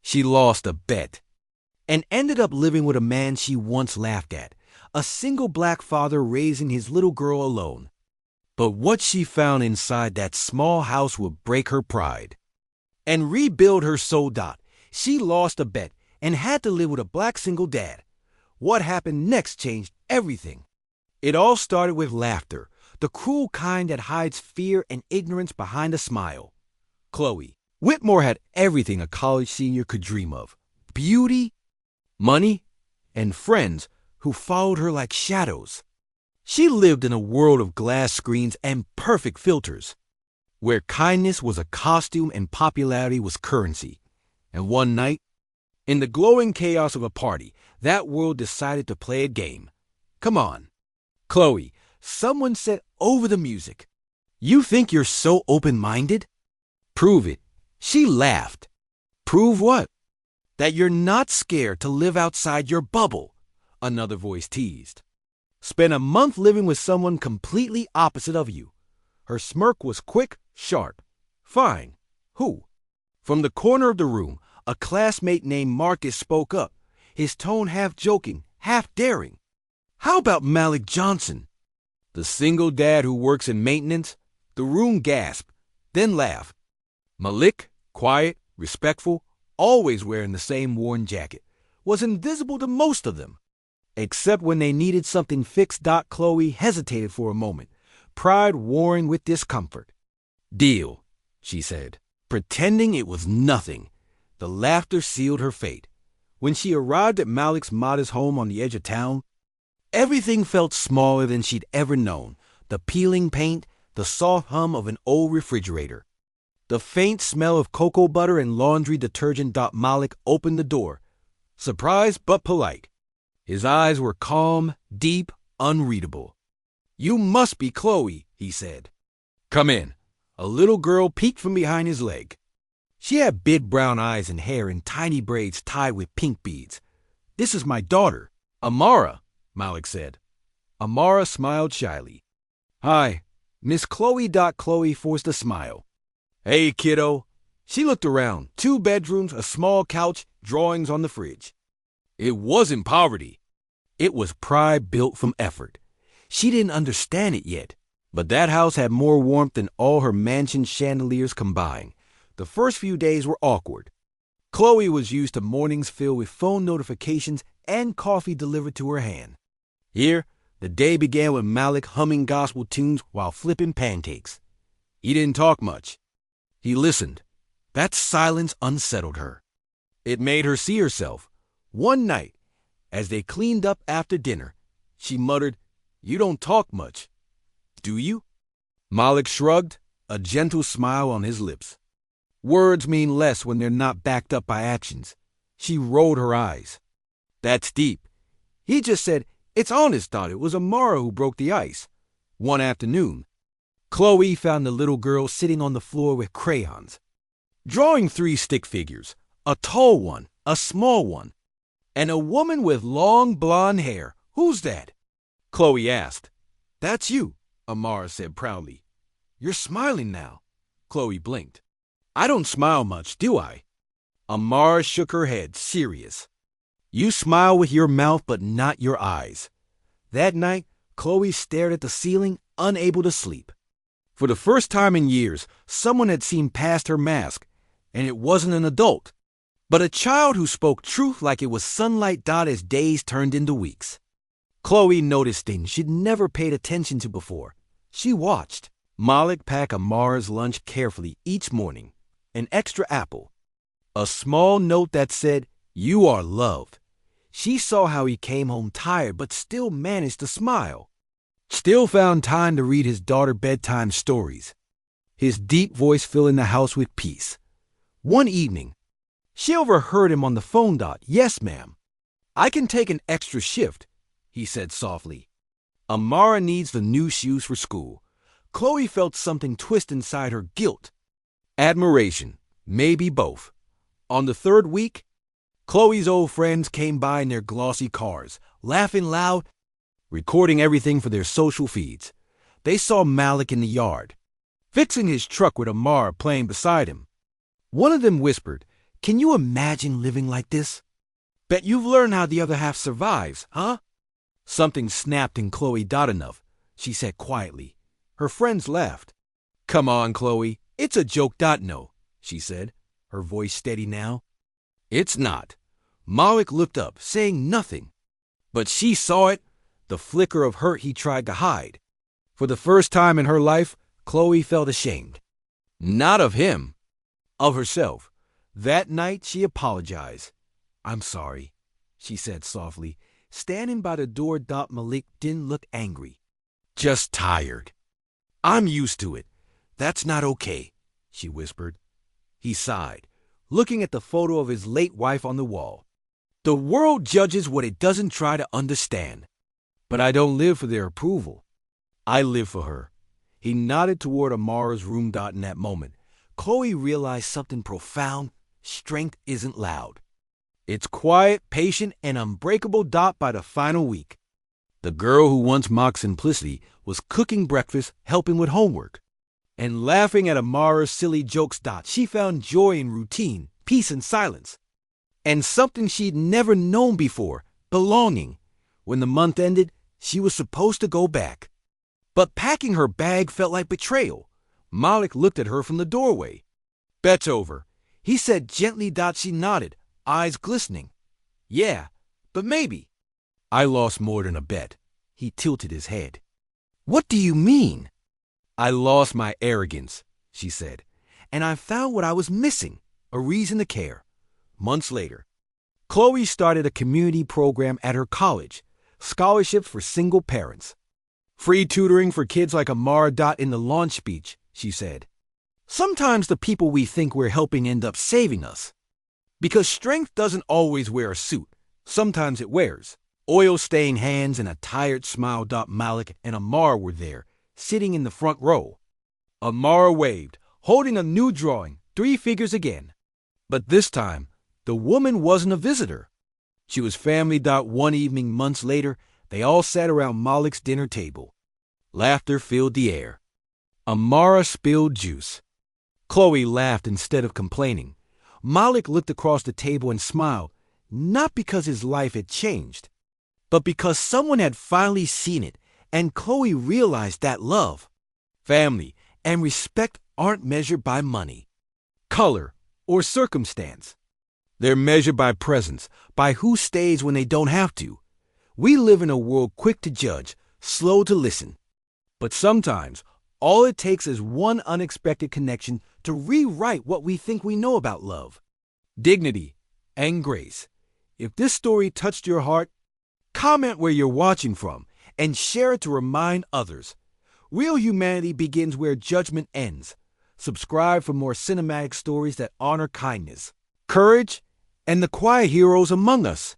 She lost a bet and ended up living with a man she once laughed at, a single black father raising his little girl alone. But what she found inside that small house would break her pride and rebuild her soul. She lost a bet and had to live with a black single dad. What happened next changed everything. It all started with laughter, the cruel kind that hides fear and ignorance behind a smile. Chloe Whitmore had everything a college senior could dream of: beauty, money, and friends who followed her like shadows. She lived in a world of glass screens and perfect filters, where kindness was a costume and popularity was currency. And one night, in the glowing chaos of a party, that world decided to play a game. Come on, Chloe, someone said over the music. You think you're so open-minded? Prove it. She laughed. Prove what? That you're not scared to live outside your bubble, another voice teased. Spend a month living with someone completely opposite of you. Her smirk was quick, sharp. Fine. Who? From the corner of the room, a classmate named Marcus spoke up, his tone half joking, half daring. How about Malik Johnson? The single dad who works in maintenance? The room gasped, then laughed. Malik, quiet, respectful, always wearing the same worn jacket, was invisible to most of them. Except when they needed something fixed. Chloe hesitated for a moment, pride warring with discomfort. Deal, she said, pretending it was nothing. The laughter sealed her fate. When she arrived at Malik's modest home on the edge of town, everything felt smaller than she'd ever known. The peeling paint, the soft hum of an old refrigerator, the faint smell of cocoa butter and laundry detergent. Malik opened the door, surprised but polite. His eyes were calm, deep, unreadable. You must be Chloe, he said. Come in. A little girl peeked from behind his leg. She had big brown eyes and hair in tiny braids tied with pink beads. This is my daughter, Amara, Malik said. Amara smiled shyly. Hi, Miss Chloe. Chloe forced a smile. Hey, kiddo. She looked around. 2 bedrooms, a small couch, drawings on the fridge. It wasn't poverty. It was pride built from effort. She didn't understand it yet, but that house had more warmth than all her mansion chandeliers combined. The first few days were awkward. Chloe was used to mornings filled with phone notifications and coffee delivered to her hand. Here, the day began with Malik humming gospel tunes while flipping pancakes. He didn't talk much. He listened. That silence unsettled her. It made her see herself. One night, as they cleaned up after dinner, she muttered, You don't talk much, do you? Malik shrugged, a gentle smile on his lips. Words mean less when they're not backed up by actions. She rolled her eyes. That's deep. He just said, It's honest. It was Amara who broke the ice. One afternoon, Chloe found the little girl sitting on the floor with crayons, drawing 3 stick figures, a tall one, a small one, and a woman with long blonde hair. Who's that? Chloe asked. That's you, Amara said proudly. You're smiling now. Chloe blinked. I don't smile much, do I? Amara shook her head, serious. You smile with your mouth but not your eyes. That night, Chloe stared at the ceiling, unable to sleep. For the first time in years, someone had seen past her mask, and it wasn't an adult, but a child who spoke truth like it was sunlight. As days turned into weeks, Chloe noticed things she'd never paid attention to before. She watched Malik pack Amara's lunch carefully each morning, an extra apple, a small note that said, You are loved. She saw how he came home tired but still managed to smile. Still found time to read his daughter bedtime stories, his deep voice filling the house with peace. One evening, she overheard him on the phone. Yes, ma'am. I can take an extra shift, he said softly. Amara needs the new shoes for school. Chloe felt something twist inside her. Guilt, admiration, maybe both. On the 3rd week, Chloe's old friends came by in their glossy cars, laughing loud, recording everything for their social feeds. They saw Malik in the yard, fixing his truck with Amara playing beside him. One of them whispered, Can you imagine living like this? Bet you've learned how the other half survives, huh? Something snapped in Chloe enough, she said quietly. Her friends laughed. Come on, Chloe, it's a joke. No, she said, her voice steady now. It's not. Malik looked up, saying nothing. But she saw it, the flicker of hurt he tried to hide. For the first time in her life, Chloe felt ashamed. Not of him, of herself. That night she apologized. I'm sorry, she said softly. Standing by the door, Malik didn't look angry. Just tired. I'm used to it. That's not okay, she whispered. He sighed, looking at the photo of his late wife on the wall. The world judges what it doesn't try to understand. But I don't live for their approval. I live for her. He nodded toward Amara's room. In that moment, Chloe realized something profound. Strength isn't loud. It's quiet, patient, and unbreakable. By the final week, the girl who once mocked simplicity was cooking breakfast, helping with homework, and laughing at Amara's silly jokes. She found joy in routine, peace, and silence, and something she'd never known before, belonging. When the month ended, she was supposed to go back. But packing her bag felt like betrayal. Malik looked at her from the doorway. Bet's over, he said gently. She nodded, eyes glistening. Yeah, but maybe. I lost more than a bet. He tilted his head. What do you mean? I lost my arrogance, she said, and I found what I was missing, a reason to care. Months later, Chloe started a community program at her college, scholarships for single parents. Free tutoring for kids like Amara. In the launch speech, she said, sometimes the people we think we're helping end up saving us. Because strength doesn't always wear a suit. Sometimes it wears oil-stained hands and a tired smile. Malik and Amara were there, sitting in the front row. Amara waved, holding a new drawing, 3 figures again. But this time, the woman wasn't a visitor. She was family. One evening months later, they all sat around Malik's dinner table. Laughter filled the air. Amara spilled juice. Chloe laughed instead of complaining. Malik looked across the table and smiled, not because his life had changed, but because someone had finally seen it, and Chloe realized that love, family, and respect aren't measured by money, color, or circumstance. They're measured by presence, by who stays when they don't have to. We live in a world quick to judge, slow to listen. But sometimes, all it takes is one unexpected connection to rewrite what we think we know about love, dignity, and grace. If this story touched your heart, comment where you're watching from and share it to remind others. Real humanity begins where judgment ends. Subscribe for more cinematic stories that honor kindness, courage, and the quiet heroes among us.